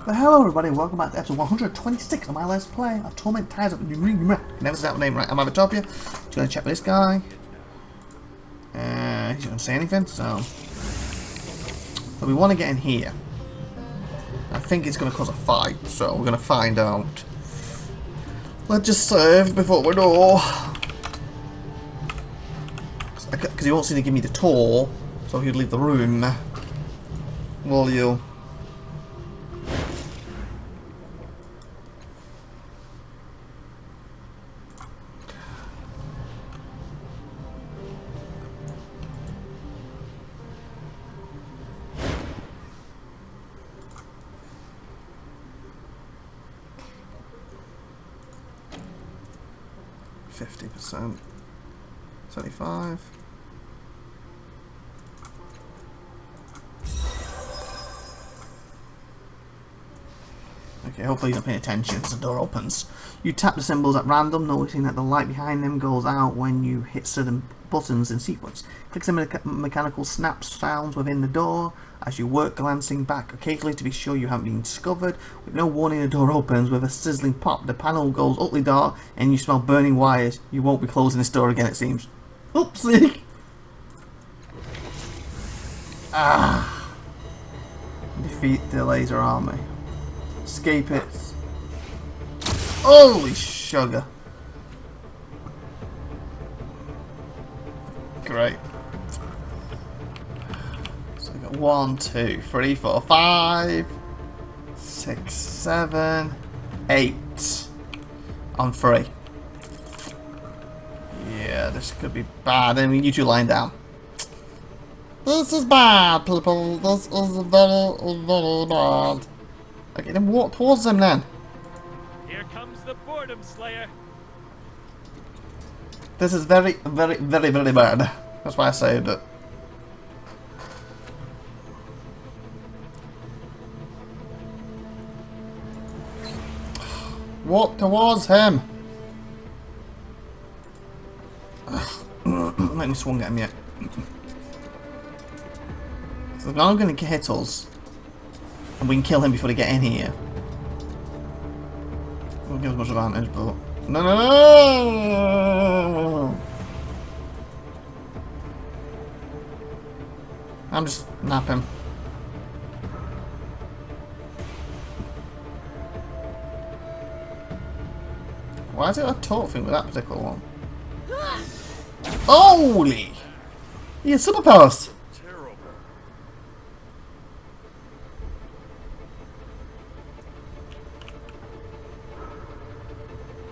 But hello everybody, welcome back to episode 126 of my Let's Play of Torment Tides of Numenera. Never said that name right, I'm IVATOPIA. Just gonna check with this guy. He's gonna say anything, so we want to get in here. I think it's gonna cause a fight, so we're gonna find out. Let's just save before we know. Because he won't seem to give me the tour, so he'd leave the room. Will you? %, 75. Okay, hopefully he's not paying attention as the door opens. You tap the symbols at random, noticing that the light behind them goes out when you hit certain buttons in sequence. Click some mechanical snaps sounds within the door as you work, glancing back occasionally to be sure you haven't been discovered. With no warning, the door opens with a sizzling pop. The panel goes utterly dark and you smell burning wires. You won't be closing this door again, it seems. Oopsie! Defeat the laser army. Escape it. Holy sugar. Great. So we got 1, 2, 3, 4, 5, 6, 7, 8 on 3. Yeah, this could be bad. I mean, you two lying down. This is bad, people. This is very, very bad. Okay, then walk towards them then. Here comes the boredom slayer. This is very, very, very, very bad. That's why I saved it. Walk towards him. Let me swing at him yet. So they're not going to hit us. And we can kill him before they get in here. Won't give us much advantage, but... No, no, no! I'm just napping. Why is it a talk thing with that particular one? Holy! He has superpowers!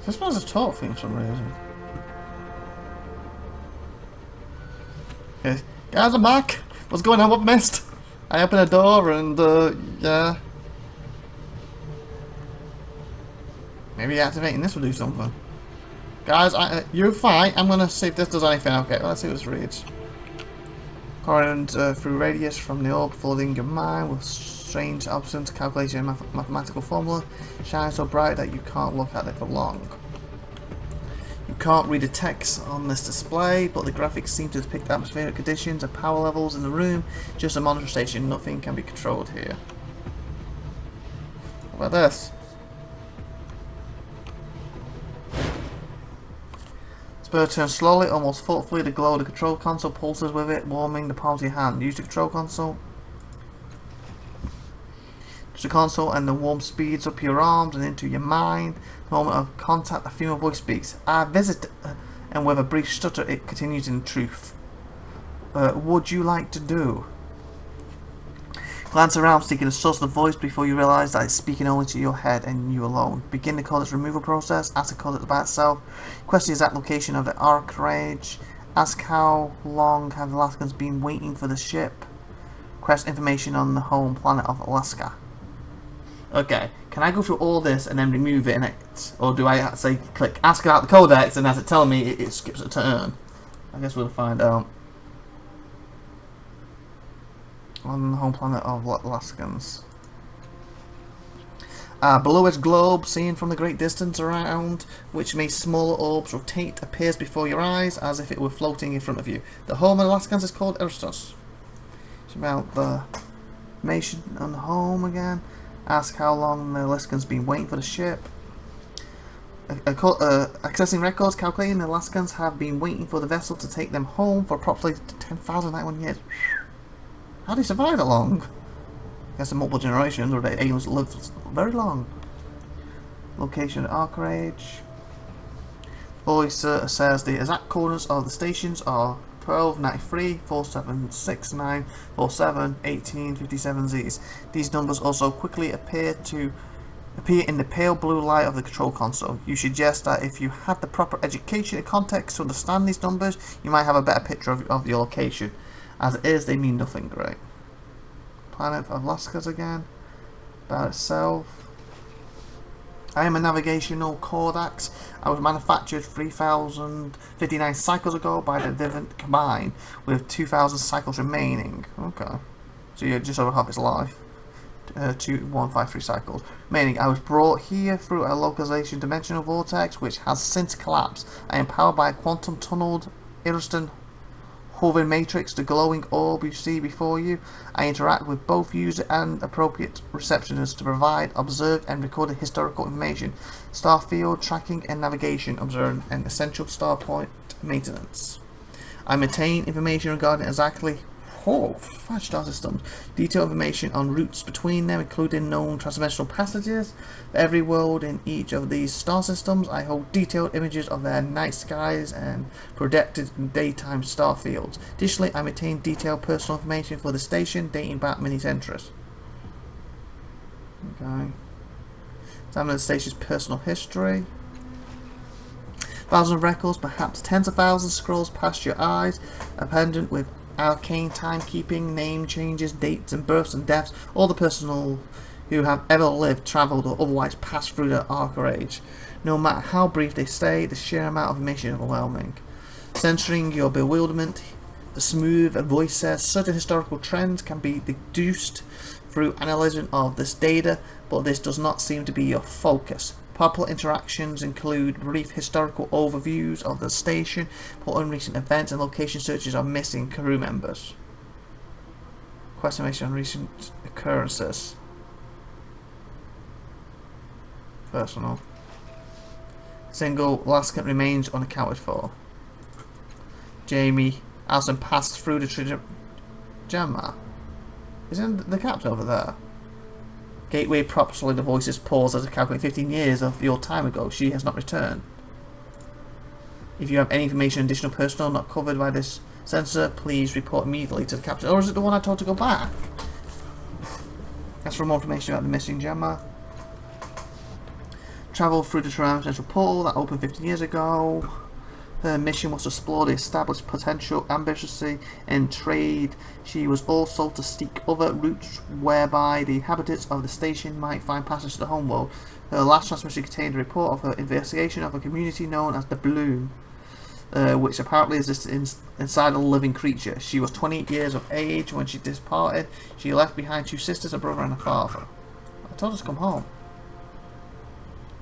This one's a talk thing for some reason. Okay, guys, I'm back. What's going on? What missed? I opened a door and, yeah. Maybe activating this will do something. Guys, you're fine. I'm gonna see if this does anything. Okay, let's see what this reads. Current through radius from the orb flooding your mind with strange absence calculation mathematical formula shines so bright that you can't look at it for long. You can't read the text on this display, but the graphics seem to depict atmospheric conditions and power levels in the room. Just a monitor station, nothing can be controlled here. What about this? Spur turns slowly, almost thoughtfully. The glow of the control console pulses with it, warming the palm of your hand. Use the control console. The console and the warmth speeds up your arms and into your mind. The moment of contact, a female voice speaks. I visit, and with a brief stutter, it continues in truth. Would you like to do? Glance around, seeking the source of the voice before you realise that it's speaking only to your head and you alone. Begin the codex removal process. Ask the codex about itself. Question the exact location of the arc rage. Ask how long have the Alaskans been waiting for the ship. Request information on the home planet of Alaska. Okay, can I go through all this and then remove it, or do I have to say click ask about the codex and as it telling me it skips a turn? I guess we'll find out. On the home planet of Alaskans. Below its globe, seen from the great distance around, which makes smaller orbs rotate, appears before your eyes as if it were floating in front of you. The home of Alaskans is called Eristos. It's about the information on the home again. Ask how long the Alaskans been waiting for the ship. Accessing records calculating the Alaskans have been waiting for the vessel to take them home for approximately 10,091 years. How do they survive that long? I guess in multiple generations, or the aliens lived very long. Location of Archerage. Voice says the exact coordinates of the stations are 1293, 4769, 47, 18, 57 Zs. These numbers also quickly appear in the pale blue light of the control console. You suggest that if you had the proper education and context to understand these numbers, you might have a better picture of your location. As it is, they mean nothing great. Planet of Alaska's again. About itself. I am a navigational Cordax. I was manufactured 3,059 cycles ago by the Vivint Combine, with 2,000 cycles remaining. Okay. So you're just over half its life. 2153 cycles remaining. I was brought here through a localization dimensional vortex which has since collapsed. I am powered by a quantum tunneled Iriston hovering matrix, the glowing orb you see before you. I interact with both user and appropriate receptionists to provide observed and recorded historical information, star field tracking and navigation, observing and essential star point maintenance. I maintain information regarding exactly five star systems, detailed information on routes between them, including known transdimensional passages. For every world in each of these star systems, I hold detailed images of their night skies and projected daytime star fields. Additionally, I maintain detailed personal information for the station dating back many centuries. Okay. Examine the station's personal history. Thousands of records, perhaps tens of thousands, scrolls past your eyes, appendant with arcane timekeeping, name changes, dates and births and deaths. All the personnel who have ever lived, travelled or otherwise passed through the Archerage. No matter how brief they stay, the sheer amount of information is overwhelming. Censoring your bewilderment, the smooth voice says certain historical trends can be deduced through analysis of this data, but this does not seem to be your focus. Popular interactions include brief historical overviews of the station, put on recent events and location searches of missing crew members. Quest information on recent occurrences. Personal. Single Alaskan remains unaccounted for. Jamie Alison passed through the Jamma. Isn't the captain over there? Gateway promptly the voices pause as I calculate 15 years of your time ago. She has not returned. If you have any information additional personnel not covered by this sensor, please report immediately to the captain. Or is it the one I told to go back? Ask for more information about the missing Gemma. Travel through the Toronto Central Portal that opened 15 years ago. Her mission was to explore the established potential ambitiously in trade. She was also to seek other routes whereby the inhabitants of the station might find passage to the homeworld. Her last transmission contained a report of her investigation of a community known as the Bloom, which apparently exists inside a living creature. She was 28 years of age when she departed. She left behind two sisters, a brother and a father. I told her to come home.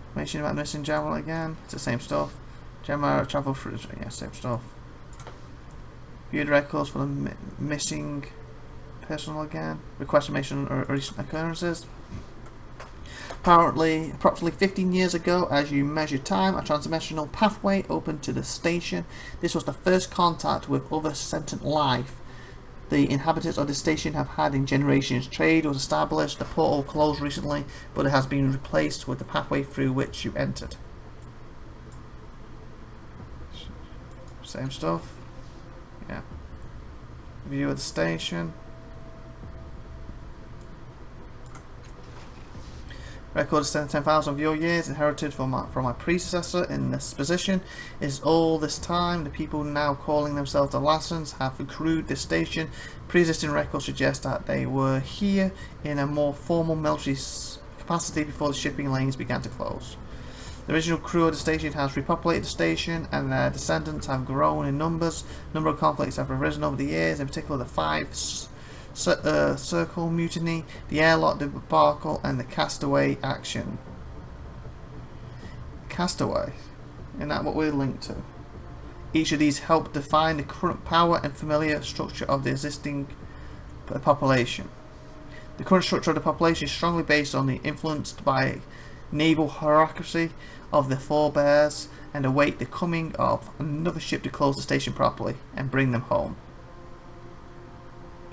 Information about missing Javel again. It's the same stuff. Gemma travel through, yeah, same stuff. Viewed records for the missing personnel again. Request information or recent occurrences. Apparently, approximately 15 years ago, as you measure time, a transdimensional pathway opened to the station. This was the first contact with other sentient life the inhabitants of the station have had in generations. Trade was established. The portal closed recently, but it has been replaced with the pathway through which you entered. Same stuff. Yeah. View of the station. Record of 10,000 of your years inherited from my predecessor in this position. Is all this time the people now calling themselves the Alaskans have accrued this station. Pre-existing records suggest that they were here in a more formal military capacity before the shipping lanes began to close. The original crew of the station has repopulated the station, and their descendants have grown in numbers. A number of conflicts have arisen over the years, in particular the Five Circle Mutiny, the airlock debacle, and the Castaway action. Castaway? Isn't that what we're linked to? Each of these help define the current power and familiar structure of the existing population. The current structure of the population is strongly based on the influenced by naval hierarchy of the forebears and await the coming of another ship to close the station properly and bring them home.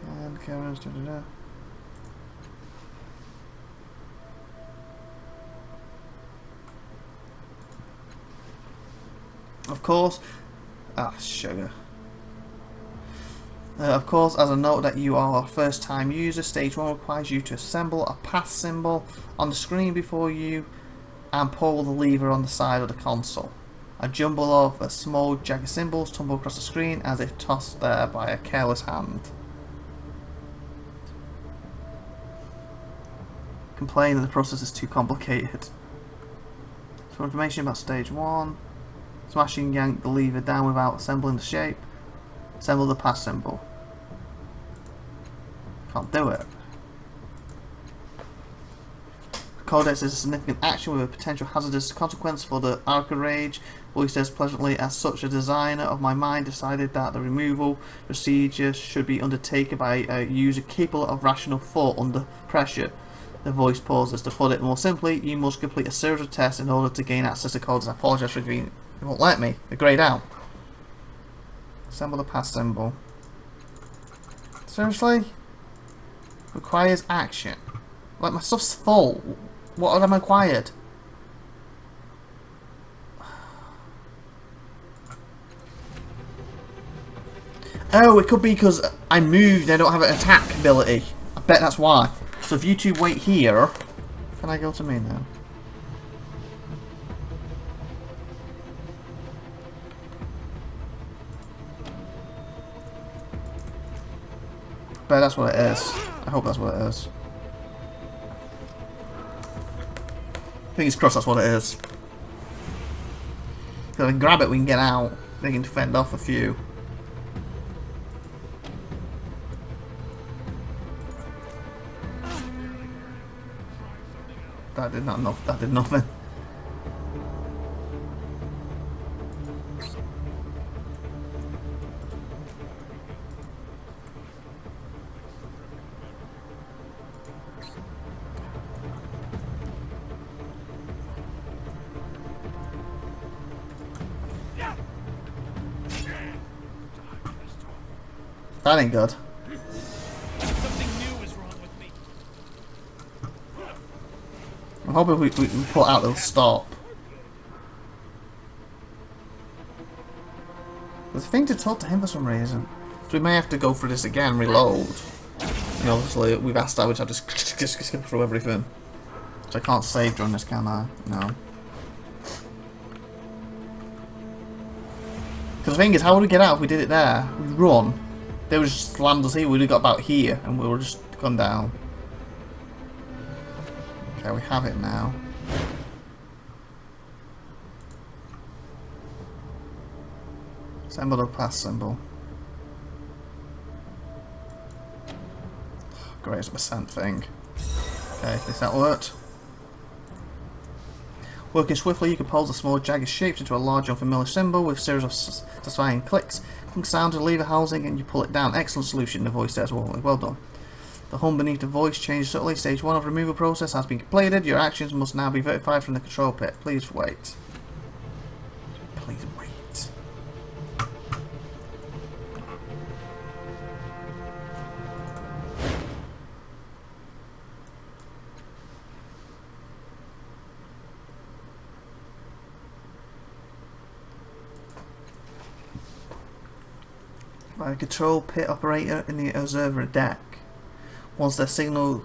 And Karen's of course, sugar. Of course, as a note that you are a first time user, stage 1 requires you to assemble a pass symbol on the screen before you and pull the lever on the side of the console. A jumble of small jagged symbols tumble across the screen as if tossed there by a careless hand. Complain that the process is too complicated. For information about stage 1, smash and yank the lever down without assembling the shape. Assemble the pass symbol. Can't do it. Codex is a significant action with a potential hazardous consequence for the Arca Rage. Voice says pleasantly, as such a designer of my mind decided that the removal procedure should be undertaken by a user capable of rational thought under pressure. The voice pauses. To put it more simply, you must complete a series of tests in order to gain access to codes. I apologise for being... It won't let me. They're greyed out. Assemble the pass symbol. Seriously? Requires action. Like, my stuff's full. What have I acquired? Oh, it could be because I moved and I don't have an attack ability. I bet that's why. So if you two wait here... Can I go to me now? Bet that's what it is. I hope that's what it is. Fingers crossed that's what it is. If I can grab it, we can get out. They can fend off a few. That did not know. That did nothing. That ain't good. Something new is wrong with me. I'm hoping we pull out, they'll stop. There's a thing to talk to him for some reason. So we may have to go through this again, reload. And obviously we've asked that, which I just skip through everything. So I can't save during this, can I? No. Because the thing is, how would we get out if we did it there? We'd run. They would just slammed us here, we'd have got about here, and we would have just gone down. Okay, we have it now. Assemble the pass symbol. Great percent thing. Okay, is that worked? Working swiftly, you can pulse the small jagged shapes into a large unfamiliar symbol with a series of satisfying clicks. Quick sound to the lever housing and you pull it down. Excellent solution, the voice says. Well done. The hum beneath the voice changes subtly. Stage 1 of removal process has been completed. Your actions must now be verified from the control pit. Please wait. Please wait. By a control pit operator in the observer deck. Once they signal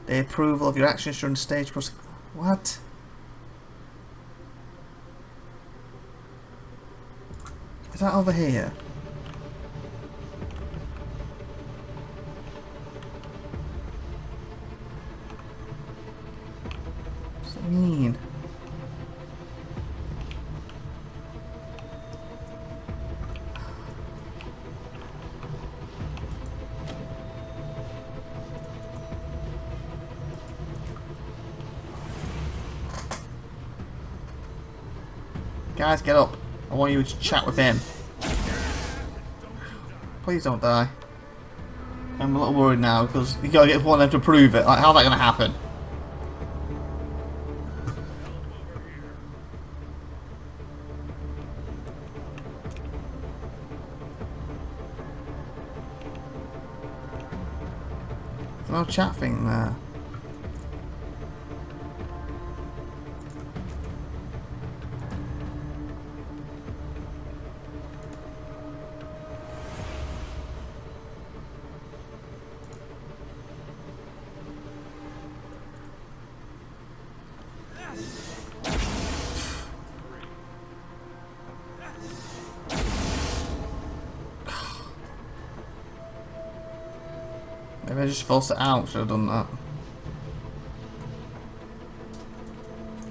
the approval of your actions during the stage process. What? Is that over here? What does it mean? Guys, get up. I want you to chat with him. Please don't die. I'm a little worried now because you gotta get one of them to prove it. Like, how's that gonna happen? There's no chat thing there. Maybe I just forced it out. Should have done that.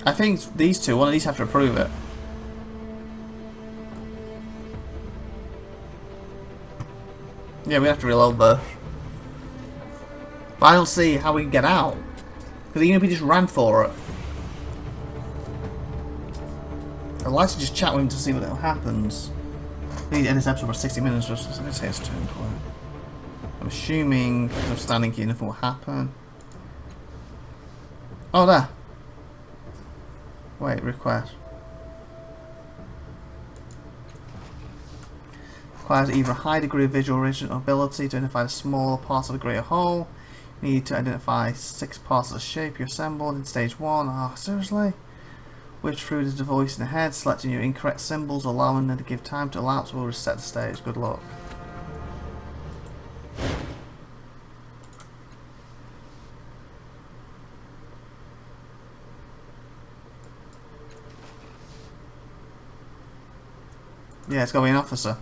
I think these two, one of these have to approve it. Yeah, we have to reload both. But I don't see how we can get out. Because even if we just ran for it. I'd like to just chat with him to see what happens. We need to end this episode for 60 minutes. Just let me say it's turn quiet. I'm assuming I'm standing here, nothing will happen. Oh, there. Wait, request. Requires either a high degree of visual ability to identify the smaller parts of the greater whole. You need to identify 6 parts of the shape you assembled in stage 1. Oh, seriously? Which through the voice in the head, selecting your incorrect symbols, allowing them to give time to elapse will reset the stage. Good luck. Yeah, it's got to be an officer.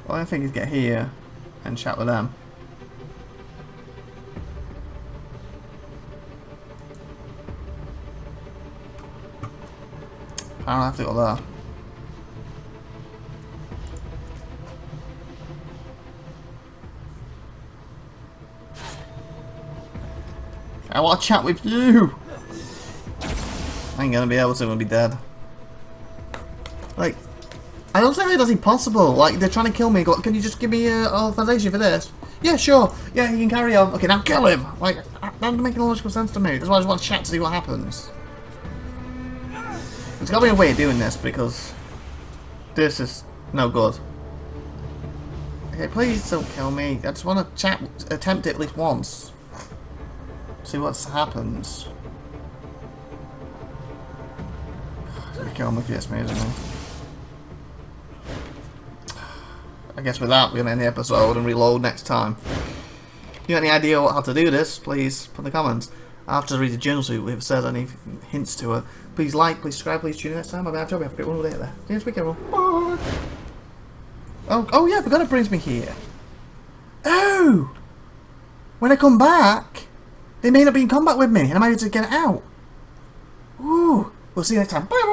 Well, I think is get here and chat with them. I don't have to go there. I want to chat with you! I ain't gonna be able to, I'm gonna be dead. Like, I don't think that's impossible. Like, they're trying to kill me. Can you just give me authorization for this? Yeah, sure. Yeah, you can carry on. Okay, now kill him! Like, that doesn't make logical sense to me. That's why I just want to chat to see what happens. There's gotta be a way of doing this, because this is no good. Okay, please don't kill me. I just want to chat, attempt it at least once. See what happens. Kill him if yes, me, isn't he? I guess with that, we're going to end the episode and reload next time. If you got any idea how to do this, please put in the comments. I have to read the journal, so if it says any hints to it. Please like, please subscribe, please tune in next time. I'll be IVATOPIA. Have a great one all day there. See you next week, everyone. Bye! Oh yeah, I forgot it brings me here. Oh! When I come back, they may not be in combat with me, and I might have to get it out. Ooh! We'll see you next time. Bye!